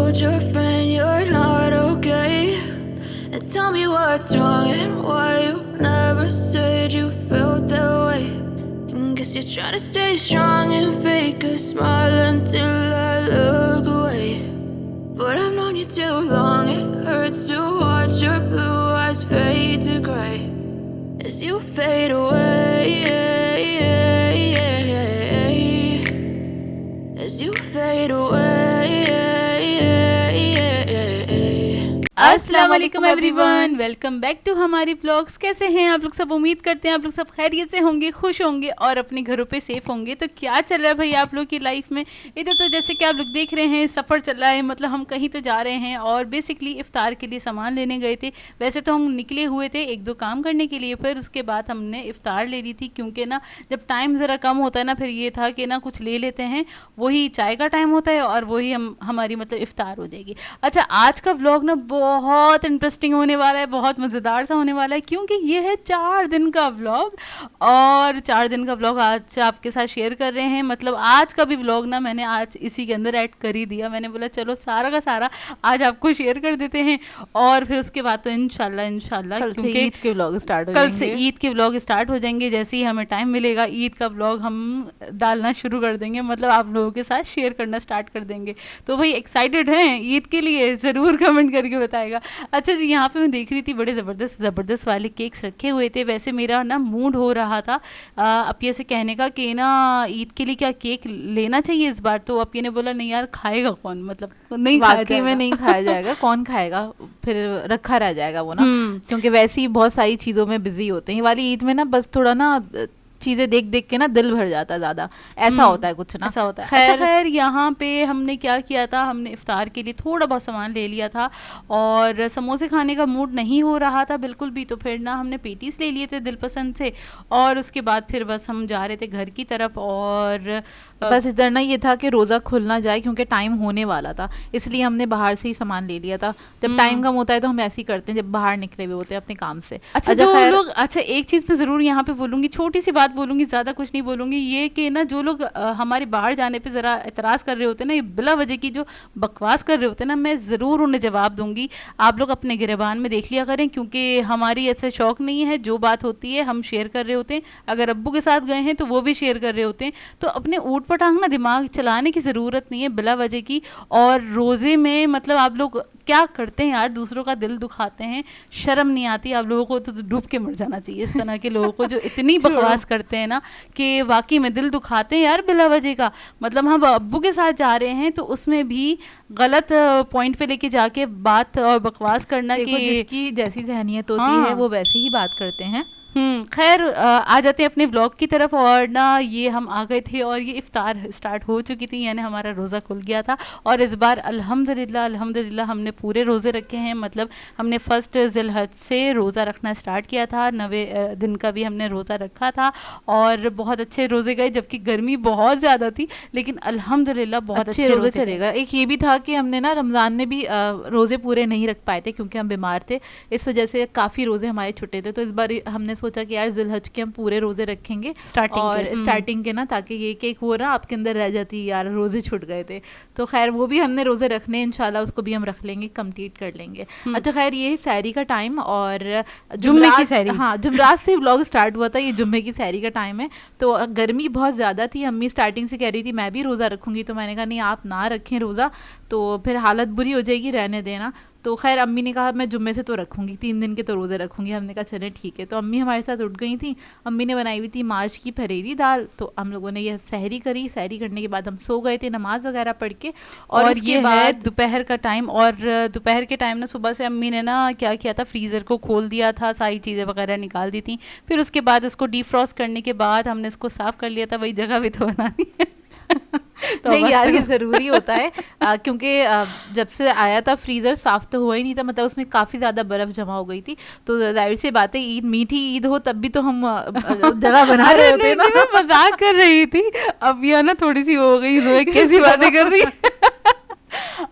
told your friend you're not okay, and tell me what's wrong and why you never said you felt that way. And guess you're trying to stay strong and fake a smile until I look away. But I've known you too long, it hurts to watch your blue eyes fade to gray as you fade away, as you fade away. अस्सलाम वालेकुम everyone, welcome back to हमारी blogs. कैसे हैं आप लोग सब? उम्मीद करते हैं आप लोग सब खैरियत से होंगे, खुश होंगे और अपने घरों पे सेफ होंगे। तो क्या चल रहा है भाई आप लोग की लाइफ में? इधर तो जैसे कि आप लोग देख रहे हैं सफ़र चल रहा है, मतलब हम कहीं तो जा रहे हैं और बेसिकली इफ्तार के लिए सामान लेने गए थे। वैसे तो हम निकले हुए थे एक दो काम करने के लिए, फिर उसके बाद हमने इफ्तार ले ली थी क्योंकि ना जब टाइम ज़रा कम होता है ना, फिर ये था कि ना कुछ ले लेते हैं, वही चाय का टाइम होता है और वही हमारी मतलब इफ्तार हो जाएगी। अच्छा, आज का व्लॉग ना बहुत इंटरेस्टिंग होने वाला है, बहुत मज़ेदार सा होने वाला है क्योंकि ये है 4 दिन का व्लॉग और 4 दिन का व्लॉग आज आपके साथ शेयर कर रहे हैं। मतलब आज का भी व्लॉग ना मैंने आज इसी के अंदर ऐड कर ही दिया। मैंने बोला चलो सारा का सारा आज आपको शेयर कर देते हैं और फिर उसके बाद तो इंशाल्लाह क्योंकि ईद के व्लॉग स्टार्ट हो कल से ईद के व्लॉग स्टार्ट हो जाएंगे। जैसे ही हमें टाइम मिलेगा ईद का व्लॉग हम डालना शुरू कर देंगे, मतलब आप लोगों के साथ शेयर करना स्टार्ट कर देंगे। तो भाई एक्साइटेड हैं ईद के लिए? ज़रूर कमेंट करके बताएगा। अच्छा जी, यहाँ पे मैं देख रही थी बड़े ज़बरदस्त वाले केक्स रखे हुए थे। वैसे मेरा ना मूड हो रहा था अपिया से कहने का कि ना ईद के लिए क्या केक लेना चाहिए इस बार। तो अपिया ने बोला नहीं यार, खाएगा कौन, मतलब नहीं खाया जाएगा। में नहीं खाया जाएगा, कौन खाएगा, फिर रखा रह जाएगा वो ना, क्योंकि वैसे ही बहुत सारी चीज़ों में बिजी होते हैं। वाली ईद में ना बस थोड़ा ना चीज़ें देख देख के ना दिल भर जाता है ज़्यादा, ऐसा होता है कुछ ना, ऐसा होता है। अच्छा खैर, यहाँ पे हमने क्या किया था, हमने इफ्तार के लिए थोड़ा बहुत सामान ले लिया था और समोसे खाने का मूड नहीं हो रहा था बिल्कुल भी, तो फिर ना हमने पेटीज ले लिए थे दिल पसंद से और उसके बाद फिर बस हम जा रहे थे घर की तरफ। और बस इधर ना ये था कि रोज़ा खुल ना जाए क्योंकि टाइम होने वाला था, इसलिए हमने बाहर से ही सामान ले लिया था। जब टाइम कम होता है तो हम ऐसे ही करते हैं जब बाहर निकले हुए होते हैं अपने काम से। अच्छा जो लोग, अच्छा एक चीज़ पे ज़रूर यहाँ पे बोलूँगी, छोटी सी बात बोलूँगी, ज़्यादा कुछ नहीं बोलूँगी, ये कि ना जो लोग हमारे बाहर जाने पे ज़रा एतराज़ कर रहे होते हैं ना, ये बिला वजह की जो बकवास कर रहे होते हैं ना, मैं ज़रूर उन्हें जवाब दूँगी। आप लोग अपने गिरबान में देख लिया करें क्योंकि हमारी ऐसा शौक़ नहीं है, जो बात होती है हम शेयर कर रहे होते हैं। अगर अब्बू के साथ गए हैं तो वो भी शेयर कर रहे होते हैं, तो अपने ऊट पटांग ना दिमाग चलाने की ज़रूरत नहीं है बिला वजह की। और रोज़े में मतलब आप लोग क्या करते हैं यार, दूसरों का दिल दुखाते हैं, शर्म नहीं आती आप लोगों को? तो डूब के मर जाना चाहिए इस तरह के लोगों को जो इतनी बकवास करते हैं ना कि वाकई में दिल दुखाते हैं यार बिला वजह का। मतलब हम अब्बू के साथ जा रहे हैं तो उसमें भी गलत पॉइंट पे लेके जाके बात और बकवास करना कि जिसकी जैसी जहनियत होती है वो वैसी ही बात करते हैं। खैर आ जाते हैं अपने व्लॉग की तरफ। और ना ये हम आ गए थे और ये इफ्तार स्टार्ट हो चुकी थी, यानी हमारा रोज़ा खुल गया था। और इस बार अल्हम्दुलिल्लाह हमने पूरे रोज़े रखे हैं। मतलब हमने फर्स्ट ज़िलहज से रोज़ा रखना स्टार्ट किया था, 90 दिन का भी हमने रोज़ा रखा था और बहुत अच्छे रोज़े गए, जबकि गर्मी बहुत ज़्यादा थी, लेकिन अल्हम्दुलिल्लाह बहुत अच्छे रोज़े चलेगा। एक ये भी था कि हमने ना रमज़ान में भी रोज़े पूरे नहीं रख पाए थे क्योंकि हम बीमार थे, इस वजह से काफ़ी रोज़े हमारे छुट्टे थे। तो इस बार हमने सोचा कि यार ज़िलहज के हम पूरे रोज़े रखेंगे स्टार्टिंग के ना, ताकि ये कि एक वो ना आपके अंदर रह जाती यार रोज़े छूट गए थे। तो खैर वो भी हमने रोज़े रखने, इंशाल्लाह उसको भी हम रख लेंगे, कंप्लीट कर लेंगे। अच्छा खैर, ये सहरी का टाइम और जुम्मे की सहरी, हाँ जुमरात से व्लॉग स्टार्ट हुआ था, ये जुम्मे की सहरी का टाइम है। तो गर्मी बहुत ज़्यादा थी, अम्मी स्टार्टिंग से कह रही थी मैं भी रोज़ा रखूँगी, तो मैंने कहा नहीं आप ना रखें रोज़ा, तो फिर हालत बुरी हो जाएगी, रहने देना। तो खैर अम्मी ने कहा मैं जुम्मे से तो रखूँगी, 3 दिन के तो रोज़े रखूँगी। हमने कहा चले ठीक है। तो अम्मी हमारे साथ उठ गई थी, अम्मी ने बनाई हुई थी माश की फरेरी दाल, तो हम लोगों ने यह सहरी करी। सहरी करने के बाद हम सो गए थे नमाज वगैरह पढ़ के। और उसके बाद दोपहर का टाइम, और दोपहर के टाइम ना सुबह से अम्मी ने ना क्या किया था, फ्रीज़र को खोल दिया था, सारी चीज़ें वगैरह निकाल दी थी। फिर उसके बाद उसको डीफ्रॉस्ट करने के बाद हमने इसको साफ़ कर लिया था, वही जगह भी तो बनानी है। तो नहीं यार ये ज़रूरी होता है क्योंकि जब से आया था फ्रीज़र साफ़ तो हुआ ही नहीं था, मतलब उसमें काफ़ी ज़्यादा बर्फ़ जमा हो गई थी। तो जाहिर सी बात है ईद मीठी ईद हो तब भी तो हम जगह बना रहे होते ना। मैं मजाक कर रही थी, अब यह ना थोड़ी सी हो गई, कैसी बातें कर रही है।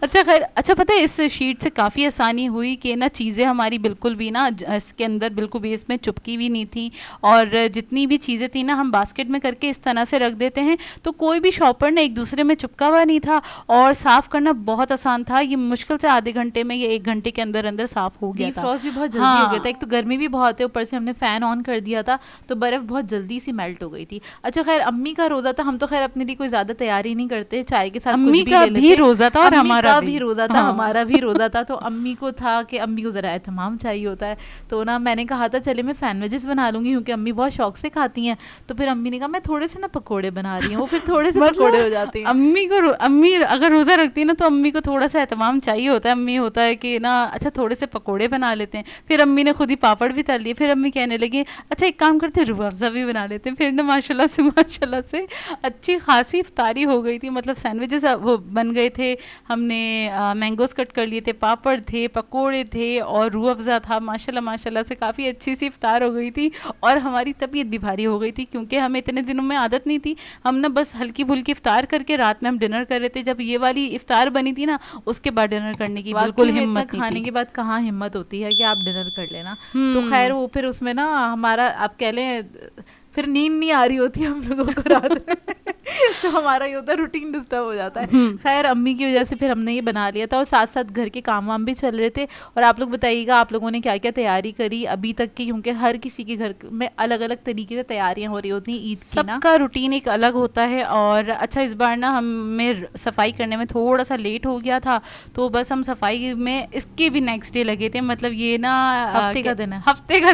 अच्छा खैर, अच्छा पता है इस शीट से काफ़ी आसानी हुई कि ना चीज़ें हमारी बिल्कुल भी ना इसके अंदर बिल्कुल भी इसमें चुपकी भी नहीं थी, और जितनी भी चीज़ें थी ना हम बास्केट में करके इस तरह से रख देते हैं तो कोई भी शॉपर ने एक दूसरे में चिपका हुआ नहीं था, और साफ़ करना बहुत आसान था। ये मुश्किल से आधे घंटे में या 1 घंटे के अंदर अंदर साफ़ हो गया था। फ्रॉस्ट भी बहुत जल्दी हो गया था, एक तो गर्मी भी बहुत है, ऊपर से हमने फ़ैन ऑन कर दिया था तो बर्फ़ बहुत जल्दी सी मेल्ट हो गई थी। अच्छा खैर अम्मी का रोज़ा था, हम तो खैर अपने लिए कोई ज़्यादा तैयारी नहीं करते, चाय के साथ अम्मी कुछ का भी ले भी लेते। रोज़ा था और अम्मी हमारा का भी। भी रोज़ा था, हाँ। हमारा भी रोज़ा था। तो अम्मी को था कि अम्मी को ज़रा एहतमाम चाहिए होता है, तो ना मैंने कहा था चले मैं सैंडविचेस बना लूँगी क्योंकि अम्मी बहुत शौक से खाती हैं। तो फिर अम्मी ने कहा मैं थोड़े से ना पकोड़े बना रही हूँ, वो फिर थोड़े से पकोड़े हो जाते हैं। अम्मी अगर रोज़ा रखती है ना तो अम्मी को थोड़ा सा एहतमाम चाहिए होता है। अम्मी होता है कि ना अच्छा थोड़े से पकोड़े बना लेते हैं, फिर अम्मी ने खुद ही पापड़ भी तल लिए, फिर अम्मी कहने लगी अच्छा एक काम करते हैं रूह अफ़ज़ा भी बना लेते हैं। फिर ना माशाल्लाह से अच्छी खासी इफ्तारी हो गई थी, मतलब सैंडविचेस वो बन गए थे, हमने मैंगोस कट कर लिए थे, पापड़ थे, पकोड़े थे और रूह अफ़ज़ा था। माशाल्लाह से काफ़ी अच्छी सी इफ्तार हो गई थी, और हमारी तबीयत भी भारी हो गई थी क्योंकि हमें इतने दिनों में आदत नहीं थी। हम ना बस हल्की फुल्की इफ्तार करके रात में हम डिनर कर रहे थे। जब ये वाली इफ्तार बनी थी ना उसके बाद डिनर करने की बिल्कुल हिम्मत नहीं खाने थी। के बाद कहाँ हिम्मत होती है कि आप डिनर कर लेना। तो खैर वो फिर उसमें ना हमारा आप कह लें फिर नींद नहीं आ रही होती हम लोगों को रात में तो हमारा ये होता है रूटीन डिस्टर्ब हो जाता है। खैर अम्मी की वजह से फिर हमने ये बना लिया था, और साथ साथ घर के काम वाम भी चल रहे थे। और आप लोग बताइएगा आप लोगों ने क्या क्या तैयारी करी अभी तक की, क्योंकि हर किसी के घर में अलग अलग तरीके से तैयारियां हो रही होती हैं ईद की ना। सबका रूटीन एक अलग होता है। और अच्छा इस बार ना हमें सफाई करने में थोड़ा सा लेट हो गया था, तो बस हम सफाई में इसके भी नेक्स्ट डे लगे थे। मतलब ये ना हफ्ते का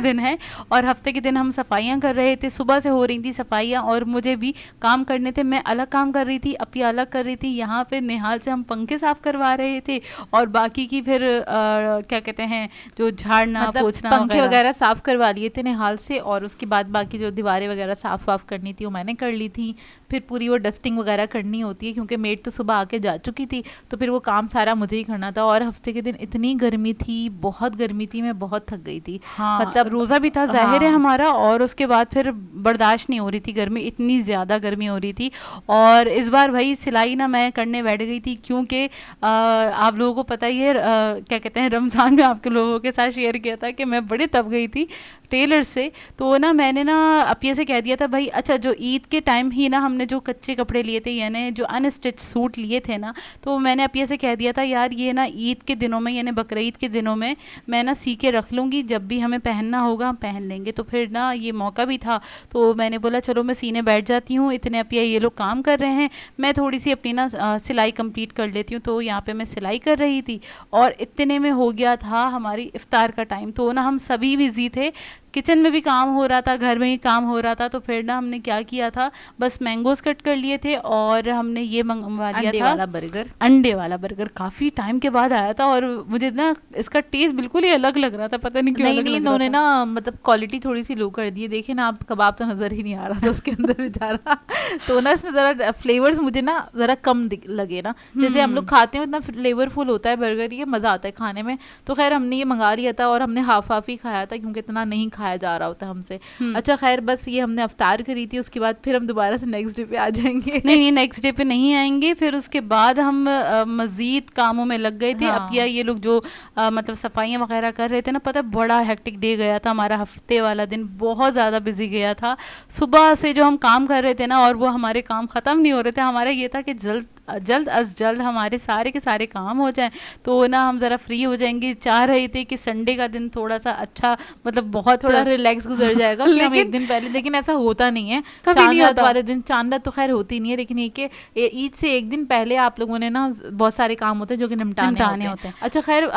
दिन है और हफ्ते के दिन हम सफाइयाँ कर रहे थे, सुबह से हो रही थी सफाइयाँ, और मुझे भी काम करने थे। मैं अलग काम कर रही थी, अपी अलग कर रही थी। यहाँ पे निहाल से हम पंखे साफ करवा रहे थे, और बाकी की फिर क्या कहते हैं जो झाड़ना मतलब पोछना पंखे वगैरह साफ करवा लिए थे निहाल से, और उसके बाद बाकी जो दीवारें वगैरह साफ वाफ करनी थी वो मैंने कर ली थी। फिर पूरी वो डस्टिंग वगैरह करनी होती है क्योंकि मेड तो सुबह आके जा चुकी थी, तो फिर वो काम सारा मुझे ही करना था। और हफ्ते के दिन इतनी गर्मी थी, बहुत गर्मी थी, मैं बहुत थक गई थी। हाँ, मतलब रोज़ा भी था जाहिर है हमारा, और उसके बाद फिर बर्दाश्त नहीं हो रही थी गर्मी, इतनी ज़्यादा गर्मी हो रही थी। और इस बार भाई सिलाई ना मैं करने बैठ गई थी क्योंकि आप लोगों को पता ही है क्या कहते हैं रमज़ान में आपके लोगों के साथ शेयर किया था कि मैं बड़े तब गई थी टेलर से। तो ना मैंने ना अपिया से कह दिया था भाई अच्छा जो ईद के टाइम ही ना हमने जो कच्चे कपड़े लिए थे यानी जो अनस्टिच सूट लिए थे ना, तो मैंने अपिया से कह दिया था यार ये ना ईद के दिनों में यानी बकरीद के दिनों में मैं ना सी के रख लूँगी, जब भी हमें पहनना होगा हम पहन लेंगे। तो फिर ना ये मौका भी था, तो मैंने बोला चलो मैं सीने बैठ जाती हूँ, इतने अपिया ये लोग काम कर रहे हैं, मैं थोड़ी सी अपनी ना सिलाई कंप्लीट कर लेती हूँ। तो यहाँ पे मैं सिलाई कर रही थी और इतने में हो गया था हमारी इफ्तार का टाइम। तो ना हम सभी बिजी थे, किचन में भी काम हो रहा था, घर में भी काम हो रहा था। तो फिर ना हमने क्या किया था, बस मैंगोस कट कर लिए थे और हमने ये मंगवा लिया था अंडे वाला बर्गर। काफ़ी टाइम के बाद आया था और मुझे ना इसका टेस्ट बिल्कुल ही अलग लग रहा था, पता नहीं क्यों। नहीं इन्होंने ना मतलब क्वालिटी थोड़ी सी लो कर दी है। देखिए ना आप कबाब तो नज़र ही नहीं आ रहा था उसके अंदर बेचारा। तो ना इसमें ज़रा फ्लेवर्स मुझे ना ज़रा कम लगे ना, जैसे हम लोग खाते हैं इतना फ्लेवरफुल होता है बर्गर, ये मज़ा आता है खाने में। तो खैर हमने ये मंगा लिया था और हमने हाफ ही खाया था क्योंकि इतना नहीं खाया जा रहा होता हमसे। अच्छा खैर बस ये हमने अफ्तार करी थी, उसके बाद फिर हम दोबारा से नेक्स्ट डे पे आ जाएंगे। नहीं नेक्स्ट डे पे नहीं आएंगे, फिर उसके बाद हम मज़ीद कामों में लग गए थे। हाँ। अब ये लोग जो मतलब सफाइयाँ वगैरह कर रहे थे ना, पता बड़ा हेक्टिक डे गया था हमारा। हफ्ते वाला दिन बहुत ज़्यादा बिजी गया था। सुबह से जो हम काम कर रहे थे ना और वो हमारे काम ख़त्म नहीं हो रहे थे। हमारा ये था कि जल्द अज जल्द हमारे सारे के सारे काम हो जाएं, तो ना हम ज़रा फ्री हो जाएंगे। चाह रहे थे कि संडे का दिन थोड़ा सा अच्छा मतलब बहुत थोड़ा रिलैक्स गुजर जाएगा लेकिन एक दिन पहले, लेकिन ऐसा होता नहीं है। चांद वाले दिन चांद तो खैर होती नहीं है, लेकिन ये कि ईद से एक दिन पहले आप लोगों ने ना बहुत सारे काम होते हैं जो कि निपटाने होते हैं। अच्छा खैर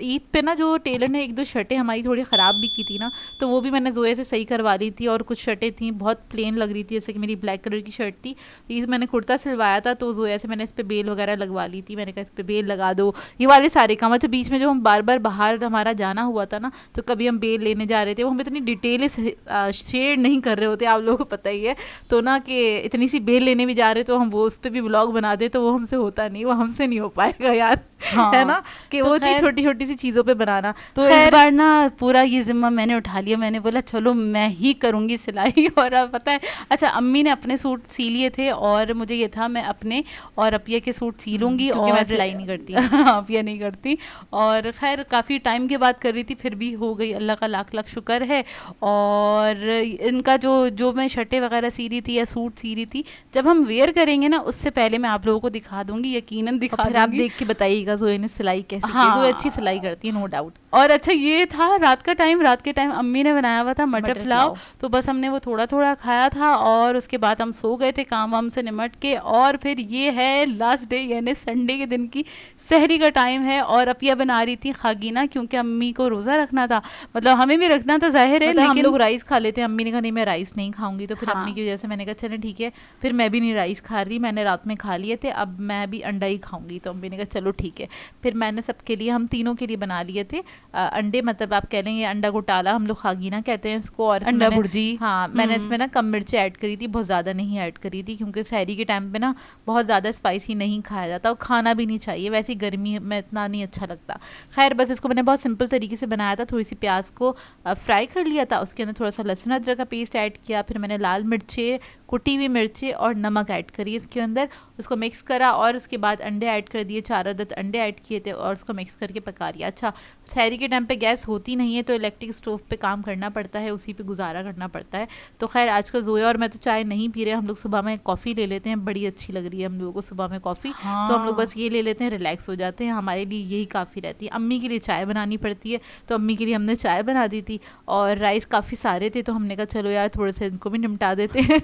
ईद पे ना जो टेलर ने एक दो शर्टें हमारी थोड़ी ख़राब भी की थी ना, तो वो भी मैंने जोए से सही करवा ली थी। और कुछ शर्टें थी बहुत प्लेन लग रही थी, जैसे कि मेरी ब्लैक कलर की शर्ट थी, ये मैंने कुर्ता सिलवाया था, तो जोया से मैंने इस पे बेल वगैरह लगवा ली थी। मैंने कहा इस पे बेल लगा दो, ये वाले सारे काम। अच्छा बीच में जो हम बार बार बाहर हमारा जाना हुआ था ना, तो कभी हम बेल लेने जा रहे थे, वो हम इतनी डिटेल शेयर नहीं कर रहे होते, आप लोगों को पता ही है। तो ना कि इतनी सी बेल लेने भी जा रहे तो हम वो उस पर भी व्लॉग बना दे, तो वो हमसे होता नहीं, वो हमसे नहीं हो पाएगा यार। हाँ, है ना, कि तो वो इतनी खैर- छोटी छोटी सी चीज़ों पे बनाना। तो इस बार ना पूरा ये जिम्मा मैंने उठा लिया, मैंने बोला चलो मैं ही करूँगी सिलाई। और अब पता है, अच्छा अम्मी ने अपने सूट सी लिए थे और मुझे ये था मैं अपने और अपिया के सूट सी लूँगी, क्योंकि और मैं सिलाई नहीं करती। अपिया नहीं करती। और खैर काफ़ी टाइम के बाद कर रही थी, फिर भी हो गई, अल्लाह का लाख लाख शुक्र है। और इनका जो जो मैं शर्टें वगैरह सी रही थी या सूट सी रही थी, जब हम वेयर करेंगे ना उससे पहले मैं आप लोगों को दिखा दूंगी, यकीनन दिखा फिर आप दूंगी। देख के बताइएगा जोए ने सिलाई कैसे की। हाँ। जोए अच्छी सिलाई करती है, नो डाउट। और अच्छा ये था रात के टाइम अम्मी ने बनाया हुआ था मटर मटर पुलाव, पुलाव। तो बस हमने वो थोड़ा थोड़ा खाया था और उसके बाद हम सो गए थे काम वाम से निमट के। और फिर ये है लास्ट डे, यानी संडे के दिन की सहरी का टाइम है, और अपिया बना रही थी खागीना, क्योंकि अम्मी को रोज़ा रखना था, मतलब हमें भी रखना था जाहिर है, मतलब हम लेकिन लोग राइस खा लेते हैं, अम्मी ने कहा नहीं मैं राइस नहीं खाऊंगी, तो फिर हाँ। अम्मी की वजह से मैंने कहा चलें ठीक है, फिर मैं भी नहीं राइस खा रही, मैंने रात में खा लिए थे, अब मैं भी अंडा ही खाऊंगी, तो अम्मी ने कहा चलो ठीक है। फिर मैंने सबके लिए, हम तीनों के लिए बना लिए थे अंडे, मतलब आप कह लेंगे अंडा घोटाला, हम लोग खागीना कहते हैं इसको। और अंडा भुर्जी। हाँ, मैंने इसमें ना कम मिर्ची ऐड करी थी, बहुत ज़्यादा नहीं ऐड करी थी, क्योंकि सहरी के टाइम पे ना बहुत ज़्यादा स्पाइसी नहीं खाया जाता और खाना भी नहीं चाहिए, वैसे गर्मी में इतना नहीं अच्छा लगता। खैर बस इसको मैंने बहुत सिंपल तरीके से बनाया था, थोड़ी सी प्याज को फ्राई कर लिया था, उसके अंदर थोड़ा सा लहसुन अदरक का पेस्ट ऐड किया, फिर मैंने लाल मिर्चें, कुटी हुई मिर्चें और नमक ऐड करी इसके अंदर, उसको मिक्स करा और उसके बाद अंडे ऐड कर दिए, 4 अदद अंडे ऐड किए थे और उसको मिक्स करके पका लिया। अच्छा सहरी के टाइम पे गैस होती नहीं है तो इलेक्ट्रिक स्टोव पे काम करना पड़ता है, उसी पे गुजारा करना पड़ता है। तो खैर आजकल जोया और मैं तो चाय नहीं पी रहे, हम लोग सुबह में कॉफ़ी ले लेते हैं, बड़ी अच्छी लग रही है हम लोगों को सुबह में कॉफ़ी। हाँ। तो हम लोग बस ये ले लेते हैं, रिलैक्स हो जाते हैं, हमारे लिए यही काफ़ी रहती है। अम्मी के लिए चाय बनानी पड़ती है, तो अम्मी के लिए हमने चाय बना दी थी, और राइस काफ़ी सारे थे तो हमने कहा चलो यार थोड़े से इनको भी निपटा देते हैं।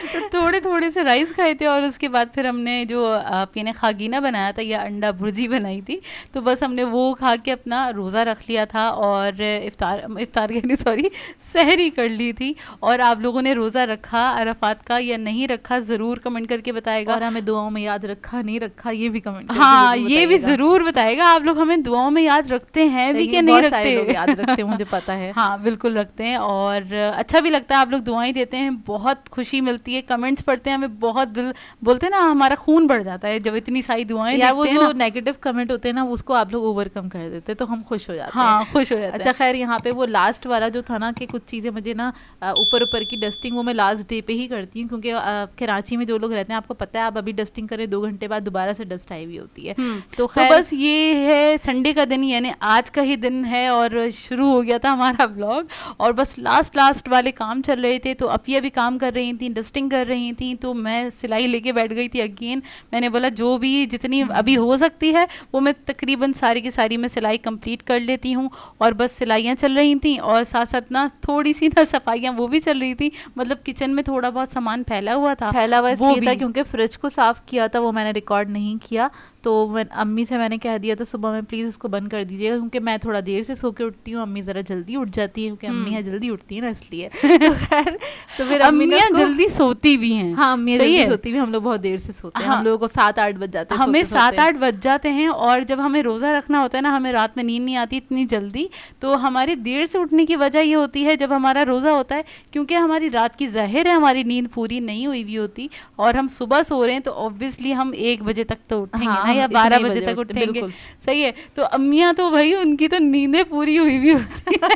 तो थोड़े थोड़े से राइस खाए थे, और उसके बाद फिर हमने जो आपने ने खागीना बनाया था या अंडा भुर्जी बनाई थी, तो बस हमने वो खा के अपना रोज़ा रख लिया था और इफ्तार यानी सॉरी सहरी कर ली थी। और आप लोगों ने रोज़ा रखा अरफात का या नहीं रखा, ज़रूर कमेंट करके बताएगा, और हमें दुआओं में याद रखा नहीं रखा ये भी कमेंट हाँ ये भी ज़रूर बताएगा। आप लोग हमें दुआओं में याद रखते हैं भी कि नहीं रखते? लोग याद रखते हैं, मुझे पता है। हाँ बिल्कुल रखते हैं, और अच्छा भी लगता है, आप लोग दुआएं देते हैं, बहुत खुशी मिलती है, कमेंट्स पढ़ते हैं, हमें बहुत दिल बोलते हैं ना, हमारा खून बढ़ जाता है जब इतनी सारी दुआएं यार, वो देखते जो हैं ना। नेगेटिव कमेंट होते हैं ना उसको आप लोग ओवरकम कर देते हैं, तो हम खुश हो जाते हैं। हाँ खुश हो जाते अच्छा खैर यहाँ पे वो लास्ट वाला जो था ना कि कुछ चीज़ें मुझे ना ऊपर ऊपर की डस्टिंग वो मैं लास्ट डे पे ही करती हूँ, क्योंकि कराची में जो लोग रहते हैं आपको पता है, आप अभी डस्टिंग करें 2 घंटे बाद दोबारा से डस्ट आई हुई होती है। तो बस ये है संडे का दिन, यानी आज का ही दिन है, और शुरू हो गया था हमारा व्लॉग, और बस लास्ट वाले काम चल रहे थे। तो अपिया भी काम कर रही थी, डस्टिंग कर रही थी, तो मैं सिलाई लेके बैठ गई थी अगेन। मैंने बोला जो भी जितनी अभी हो सकती है वो मैं तकरीबन सारी की सारी मैं सिलाई कंप्लीट कर लेती हूँ, और बस सिलाइयाँ चल रही थी और साथ साथ ना थोड़ी सी ना सफाइयाँ वो भी चल रही थी, मतलब किचन में थोड़ा बहुत सामान फैला हुआ था इसलिए था क्योंकि फ्रिज को साफ़ किया था, वो मैंने रिकॉर्ड नहीं किया, तो अम्मी से मैंने कह दिया था सुबह में प्लीज़ उसको बंद कर दीजिएगा, क्योंकि मैं थोड़ा देर से सो के उठती हूँ, अम्मी ज़रा जल्दी उठ जाती है, क्योंकि अम्मी है जल्दी उठती है ना इसलिए। तो खैर तो फिर अम्मियाँ जल्दी सोती भी हैं। हाँ अम्मी जल्दी सोती भी, हम लोग बहुत देर से सोते हैं, हम लोगों को 7-8 बज जाते हैं, हमें 7-8 बज जाते हैं, और जब हमें रोज़ा रखना होता है ना, हमें रात में नींद नहीं आती इतनी जल्दी, तो हमारी देर से उठने की वजह ये होती है जब हमारा रोज़ा होता है, क्योंकि हमारी रात की ज़ाहिर है हमारी नींद पूरी नहीं हुई भी होती, और हम सुबह सो रहे हैं, तो ऑब्वियसली हम 1 बजे तक तो उठेंगे ना, या 12 बजे तक उठेंगे। सही है, तो अम्मियाँ तो भाई उनकी तो नींदें पूरी हुई भी होती है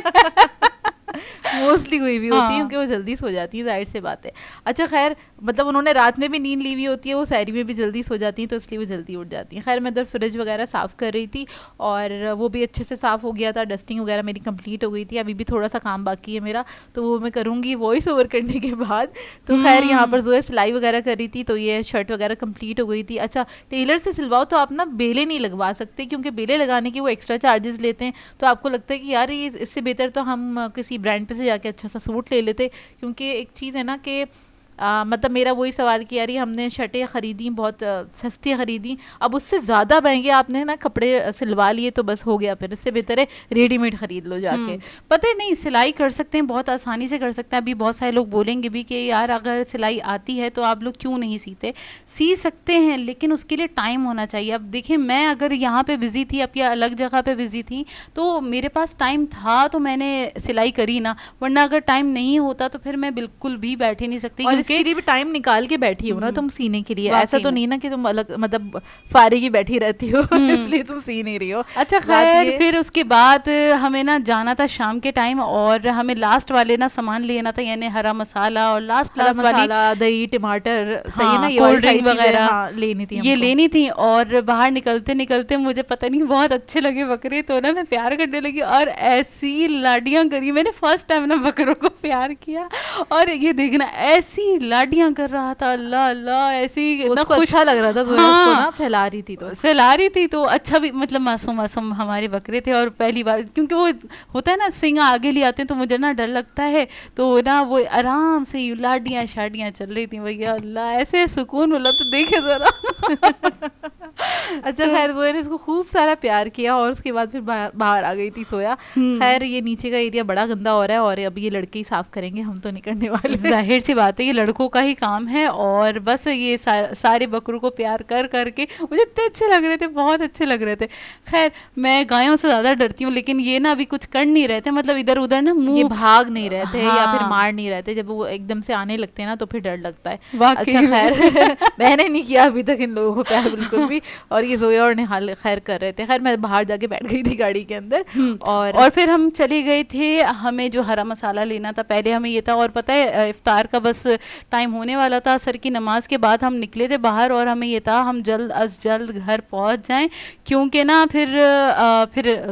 मोस्टली हुई भी होती है, क्योंकि वो जल्दी सो जाती है, जाहिर सी बात है। अच्छा खैर मतलब उन्होंने रात में भी नींद ली हुई होती है, वो सहरी में भी जल्दी सो जाती हैं, तो इसलिए वो जल्दी उठ जाती हैं। खैर मैं इधर फ्रिज वगैरह साफ़ कर रही थी, और वो भी अच्छे से साफ़ हो गया था, डस्टिंग वगैरह मेरी कंप्लीट हो गई थी, अभी भी थोड़ा सा काम बाकी है मेरा, तो वो मैं करूँगी वॉइस ओवर करने के बाद। तो खैर यहाँ पर जो है सिलाई वगैरह कर रही थी, तो ये शर्ट वगैरह कंप्लीट हो गई थी। अच्छा टेलर से सिलवाओ तो आप ना बेले नहीं लगवा सकते, क्योंकि बेले लगाने के वो एक्स्ट्रा चार्जेस लेते हैं, तो आपको लगता है कि यार ये इससे बेहतर तो हम किसी ब्रांड पे से जाके अच्छा सा सूट ले लेते, क्योंकि एक चीज़ है ना कि मतलब मेरा वही सवाल कि यार हमने शर्टें ख़रीदी बहुत सस्ती ख़रीदी, अब उससे ज़्यादा महंगे आपने ना कपड़े सिलवा लिए, तो बस हो गया, फिर इससे बेहतर है रेडीमेड ख़रीद लो जाके। पता है नहीं, सिलाई कर सकते हैं, बहुत आसानी से कर सकते हैं। अभी बहुत सारे लोग बोलेंगे भी कि यार अगर सिलाई आती है तो आप लोग क्यों नहीं सीते, सी सकते हैं, लेकिन उसके लिए टाइम होना चाहिए। अब देखिए मैं अगर यहाँ पे बिज़ी थी, अब या अलग जगह पे बिज़ी थी, तो मेरे पास टाइम था तो मैंने सिलाई करी ना, वरना अगर टाइम नहीं होता तो फिर मैं बिल्कुल भी बैठ ही नहीं सकती। और इसके लिए भी टाइम निकाल के बैठी हो ना तुम सीने के लिए, वाकई ऐसा तो में। नहीं ना कि तुम अलग मतलब फारिगी बैठी रहती हो इसलिए तुम सी नहीं रही हो। अच्छा बात खैर ये- फिर उसके बाद हमें ना जाना था शाम के टाइम, और हमें लास्ट वाले ना सामान लेना था, यानी हरा मसाला और लास्ट हरा वाली मसाला, दही, टमाटर, सही है ना, ये कोल्ड वाली सारी ड्रिंक चीजें, वगैरह हाँ, लेनी थी ये हमको। लेनी थी। और बाहर निकलते निकलते मुझे पता नहीं बहुत अच्छे लगे बकरे, तो ना मैं प्यार करने लगी और ऐसी लाडियां करी। मैंने फर्स्ट टाइम ना बकरों को प्यार किया, और ये देखना ऐसी लाडियां कर रहा था, अल्लाह अल्लाह, ऐसी इतना उसको खुश अच्छा लग रहा था तो हाँ। उसको ना सहला रही थी तो सहला रही थी, तो अच्छा भी मतलब मासूम मासूम हमारे बकरे थे। और पहली बार क्योंकि वो होता है ना सिंह आगे ले आते हैं तो मुझे ना डर लगता है, तो ना वो आराम से लाडियाँ शाडियाँ चल रही थी भैया, अल्लाह ऐसे सुकून मिला तो देखे जरा। अच्छा खैर जोया ने इसको खूब सारा प्यार किया और उसके बाद फिर बाहर आ गई थी सोया। खैर ये नीचे का एरिया बड़ा गंदा हो रहा है और अभी ये लड़के ही साफ करेंगे, हम तो नहीं करने वाले। जाहिर सी बात है ये लड़कों का ही काम है, और बस ये सारे बकरों को प्यार कर करके मुझे इतने अच्छे लग रहे थे, बहुत अच्छे लग रहे थे। खैर मैं गायों से ज़्यादा डरती हूँ, लेकिन ये ना अभी कुछ कर नहीं रहे थे, मतलब इधर उधर ना ये मुंह भाग नहीं रहे थे या फिर हाँ। मार नहीं रहे थे, जब वो एकदम से आने लगते हैं ना तो फिर डर लगता है। वाकई अच्छा में। खैर मैंने नहीं किया अभी तक इन लोगों को प्यार बिल्कुल भी, और ये जोया और निहाल खैर कर रहे थे। खैर मैं बाहर जाके बैठ गई थी गाड़ी के अंदर, और फिर हम चले गए थे, हमें जो हरा मसाला लेना था, पहले हमें ये था, और पता है इफ्तार का बस टाइम होने वाला था, असर की नमाज के बाद हम निकले थे बाहर, और हमें ये था हम जल्द अज जल्द घर पहुंच जाएं, क्योंकि ना फिर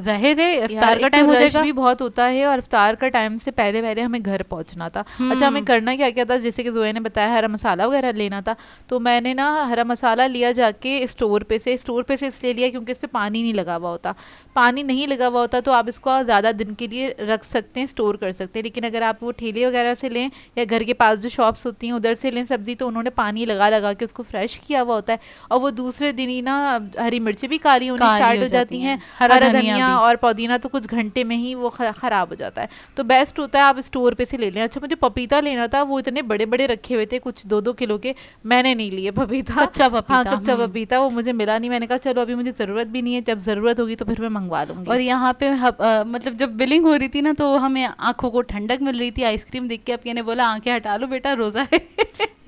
जाहिर है इफ्तार का टाइम हो जाएगा भी बहुत होता है और इफ्तार का टाइम से पहले पहले हमें घर पहुंचना था। अच्छा हमें करना क्या क्या था, जैसे कि जोया ने बताया हरा मसाला वगैरह लेना था, तो मैंने ना हरा मसाला लिया जाके स्टोर पे से इसलिए लिया क्योंकि इस पे पानी नहीं लगा हुआ होता। पानी नहीं लगा हुआ होता तो आप इसको ज़्यादा दिन के लिए रख सकते हैं, स्टोर कर सकते हैं, लेकिन अगर आप वो ठेले वगैरह से लें या घर के पास जो शॉप्स होती हैं उधर से लें सब्जी, तो उन्होंने पानी लगा लगा के उसको फ्रेश किया हुआ होता है, और वो दूसरे दिन ही ना हरी मिर्ची भी काली होनी स्टार्ट हो जाती हैं, हरा धनिया और पुदीना तो कुछ घंटे में ही वो ख़राब हो जाता है। तो बेस्ट होता है आप स्टोर पे से ले लें। अच्छा मुझे पपीता लेना था, वो इतने बड़े बड़े रखे हुए थे, कुछ 2-2 किलो के, मैंने नहीं लिए पपीता, कच्चा पपीता। हाँ कच्चा पपीता, वो मुझे मिला नहीं। मैंने कहा चलो अभी मुझे ज़रूरत भी नहीं है, जब ज़रूरत होगी तो फिर मैं मंगवा लूँगी। और यहाँ पे मतलब जब बिलिंग हो रही थी ना तो हमें आंखों को ठंडक मिल रही थी, आइसक्रीम देख के अब ने बोला आंखें हटा लो बेटा रोज़ा है।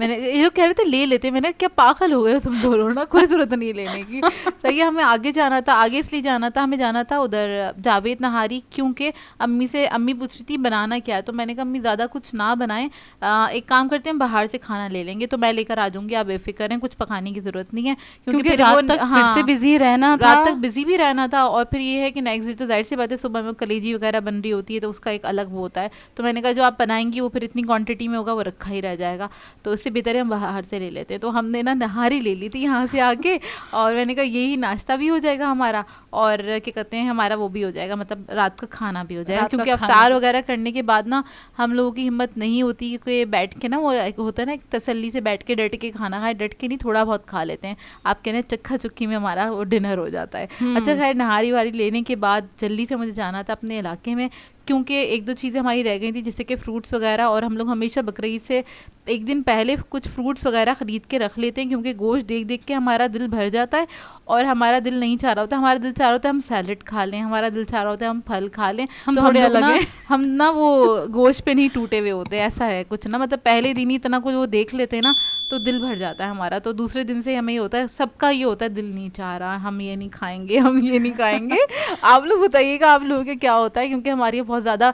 मैंने ये लोग कह रहे थे ले लेते, मैंने क्या पागल हो गए हो तुम दोनों ना, कोई ज़रूरत नहीं लेने की। सही है, हमें आगे जाना था, आगे इसलिए जाना था, हमें जाना था उधर जावेद नहारी, क्योंकि अम्मी पूछ रही थी बनाना क्या है, तो मैंने कहा अम्मी ज़्यादा कुछ ना बनाएं, एक काम करते हैं बाहर से खाना ले लेंगे, तो मैं लेकर आ जाऊँगी, आप बेफिक्र हैं, कुछ पकाने की ज़रूरत नहीं है, क्योंकि फिर रात वो तक फिर से बिजी रहना था, रात तक बिजी भी रहना था, और फिर ये है कि नेक्स्ट डे तो जाहिर सी बात है सुबह में कलेजी वगैरह बन रही होती है तो उसका एक अलग वो होता है। तो मैंने कहा जो आप बनाएंगी वो फिर इतनी क्वांटिटी में होगा वो रखा ही रह जाएगा, तो इससे बेहतर है हम बाहर से ले लेते हैं। तो हमने ना नहारी ले ली थी यहाँ से आके, और मैंने कहा यही नाश्ता भी हो जाएगा हमारा, और क्या कहते हैं हमारा वो भी हो जाएगा, मतलब रात का खाना भी हो जाएगा, क्योंकि अफ्तार वगैरह करने के बाद ना हम लोगों की हिम्मत नहीं होती कि बैठ के ना वो होता है ना तसल्ली से बैठ के डट के खाना खाए, डट के नहीं थोड़ा बहुत खा लेते हैं, आप कहने चक्का चुक्की में हमारा वो डिनर हो जाता है। अच्छा खैर नहारी वारी लेने के बाद जल्दी से मुझे जाना था अपने इलाके में, क्योंकि 1-2 चीज़ें हमारी रह गई थी, जैसे कि फ्रूट्स वगैरह, और हम लोग हमेशा बकरीद से एक दिन पहले कुछ फ्रूट्स वगैरह ख़रीद के रख लेते हैं, क्योंकि गोश्त देख देख के हमारा दिल भर जाता है और हमारा दिल नहीं चाह रहा होता, हमारा दिल चाह रहा होता है हम सैलड खा लें, हमारा दिल चाह रहा होता है हम फल खा लें, हम तो थोड़े हम लोग अलग ना हैं। हम ना वो गोश्त पे नहीं टूटे हुए होते, ऐसा है कुछ ना, मतलब पहले दिन ही इतना कुछ वो देख लेते हैं ना तो दिल भर जाता है हमारा, तो दूसरे दिन से हमें ये होता है, सबका ये होता है दिल नहीं चाह रहा, हम ये नहीं खाएंगे, हम ये नहीं खाएंगे। आप लोग बताइएगा आप लोगों के क्या होता है, क्योंकि हमारे यहाँ बहुत ज़्यादा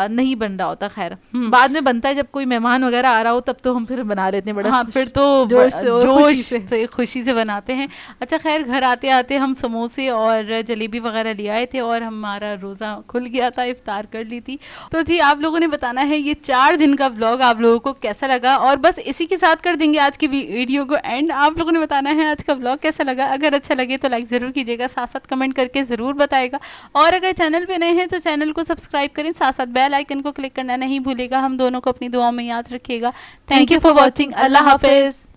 नहीं बन रहा होता। खैर बाद में बनता है, जब कोई मेहमान वगैरह आ रहा हो तब तो हम फिर बना लेते हैं बड़ा, हाँ फिर तो जोश से और खुशी से बनाते हैं। अच्छा खैर घर आते आते हम समोसे और जलेबी वगैरह ले आए थे और हमारा रोज़ा खुल गया था, इफ्तार कर ली थी। तो जी आप लोगों ने बताना है ये 4 दिन का व्लॉग आप लोगों को कैसा लगा, और बस इसी के साथ कर देंगे आज की वीडियो को एंड। आप लोगों ने बताना है आज का व्लॉग कैसा लगा, अगर अच्छा लगे तो लाइक ज़रूर कीजिएगा, साथ साथ कमेंट करके ज़रूर बताएगा, और अगर चैनल पे नए हैं तो चैनल को सब्सक्राइब करें, साथ साथ बेल आइकन को क्लिक करना नहीं भूलेगा। हम दोनों को अपनी दुआओं में याद रखिएगा। Thank you for watching. अल्लाह हाफिज़।